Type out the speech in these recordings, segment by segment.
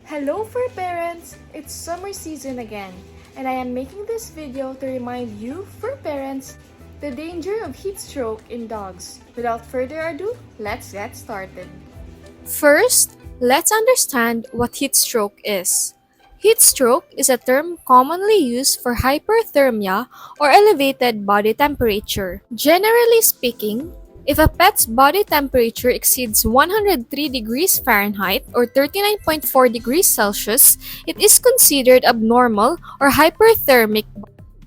Hello fur parents! It's summer season again, and I am making this video to remind you, fur parents, the danger of heat stroke in dogs. Without further ado, let's get started. First, let's understand what heat stroke is. Heat stroke is a term commonly used for hyperthermia or elevated body temperature. Generally speaking, if a pet's body temperature exceeds 103 degrees Fahrenheit or 39.4 degrees Celsius, it is considered abnormal or hyperthermic.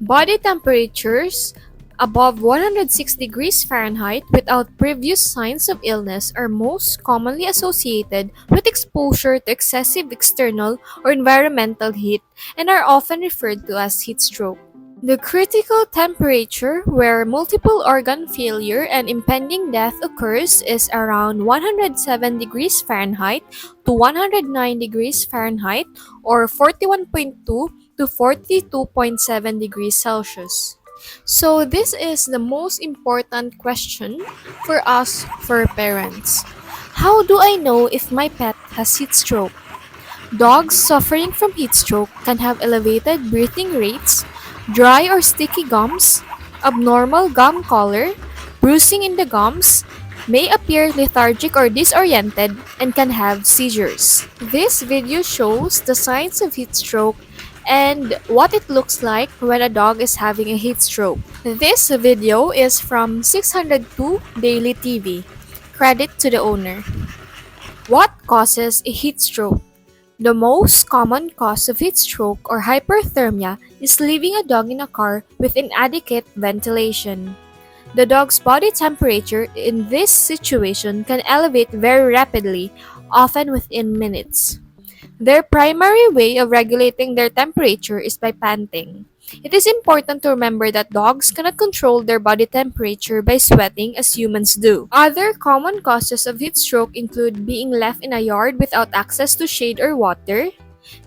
Body temperatures above 106 degrees Fahrenheit without previous signs of illness are most commonly associated with exposure to excessive external or environmental heat and are often referred to as heat stroke. The critical temperature where multiple organ failure and impending death occurs is around 107 degrees Fahrenheit to 109 degrees Fahrenheit or 41.2 to 42.7 degrees Celsius. So this is the most important question for us for parents. How do I know if my pet has heat stroke? Dogs suffering from heat stroke can have elevated breathing rates, dry or sticky gums, abnormal gum color, bruising in the gums, may appear lethargic or disoriented, and can have seizures. This video shows the signs of heat stroke and what it looks like when a dog is having a heat stroke. This video is from 602 Daily TV. Credit to the owner. What causes a heat stroke? The most common cause of heat stroke or hyperthermia is leaving a dog in a car with inadequate ventilation. The dog's body temperature in this situation can elevate very rapidly, often within minutes. Their primary way of regulating their temperature is by panting. It is important to remember that dogs cannot control their body temperature by sweating as humans do. Other common causes of heat stroke include being left in a yard without access to shade or water,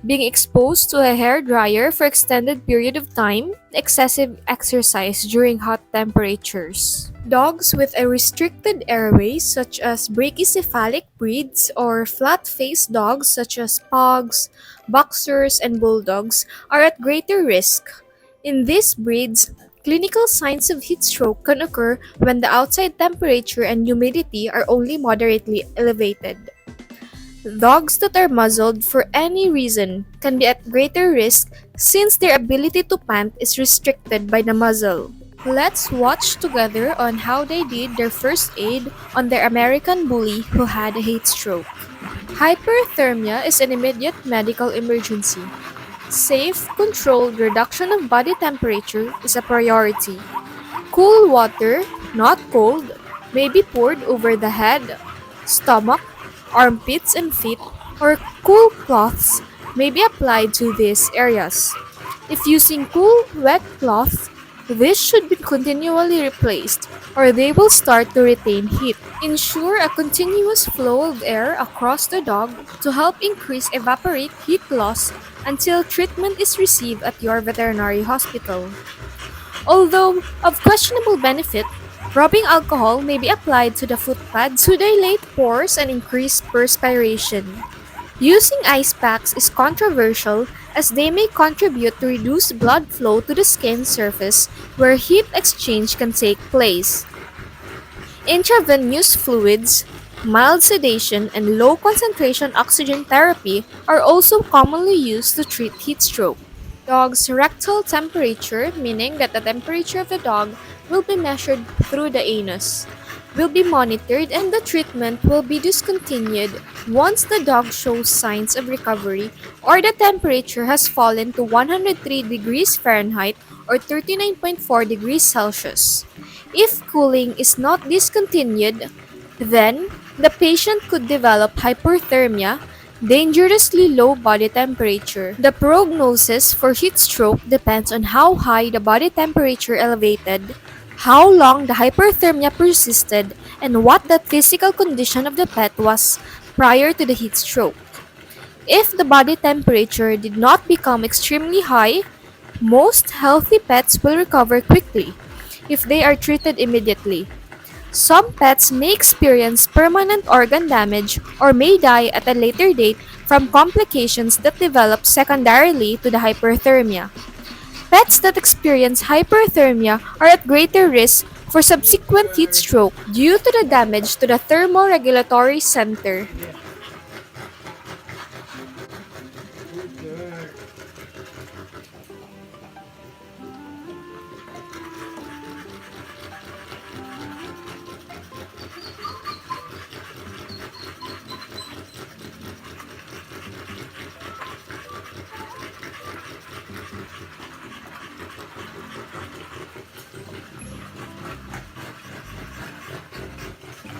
being exposed to a hair dryer for extended period of time, excessive exercise during hot temperatures. Dogs with a restricted airway such as brachycephalic breeds or flat-faced dogs such as pugs, boxers, and bulldogs are at greater risk. In these breeds, clinical signs of heat stroke can occur when the outside temperature and humidity are only moderately elevated. Dogs that are muzzled for any reason can be at greater risk since their ability to pant is restricted by the muzzle. Let's watch together on how they did their first aid on their American bully who had a heat stroke. Hyperthermia is an immediate medical emergency. Safe, controlled reduction of body temperature is a priority. Cool water, not cold, may be poured over the head, stomach, armpits, and feet, or cool cloths may be applied to these areas. If using cool, wet cloths, this should be continually replaced or they will start to retain heat. Ensure a continuous flow of air across the dog to help increase evaporate heat loss until treatment is received at your veterinary hospital. Although of questionable benefit, rubbing alcohol may be applied to the foot pads to dilate pores and increase perspiration. Using ice packs is controversial as they may contribute to reduced blood flow to the skin surface where heat exchange can take place. Intravenous fluids, mild sedation, and low concentration oxygen therapy are also commonly used to treat heat stroke. Dog's rectal temperature, meaning that the temperature of the dog will be measured through the anus, will be monitored and the treatment will be discontinued once the dog shows signs of recovery or the temperature has fallen to 103 degrees Fahrenheit or 39.4 degrees Celsius. If cooling is not discontinued, then the patient could develop hyperthermia, dangerously low body temperature. The prognosis for heat stroke depends on how high the body temperature elevated, how long the hyperthermia persisted, and what the physical condition of the pet was prior to the heat stroke. If the body temperature did not become extremely high, most healthy pets will recover quickly if they are treated immediately. Some pets may experience permanent organ damage or may die at a later date from complications that develop secondarily to the hyperthermia. Pets that experience hyperthermia are at greater risk for subsequent heat stroke due to the damage to the thermoregulatory center.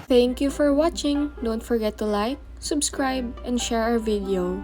Thank you for watching. Don't forget to like, subscribe, and share our video.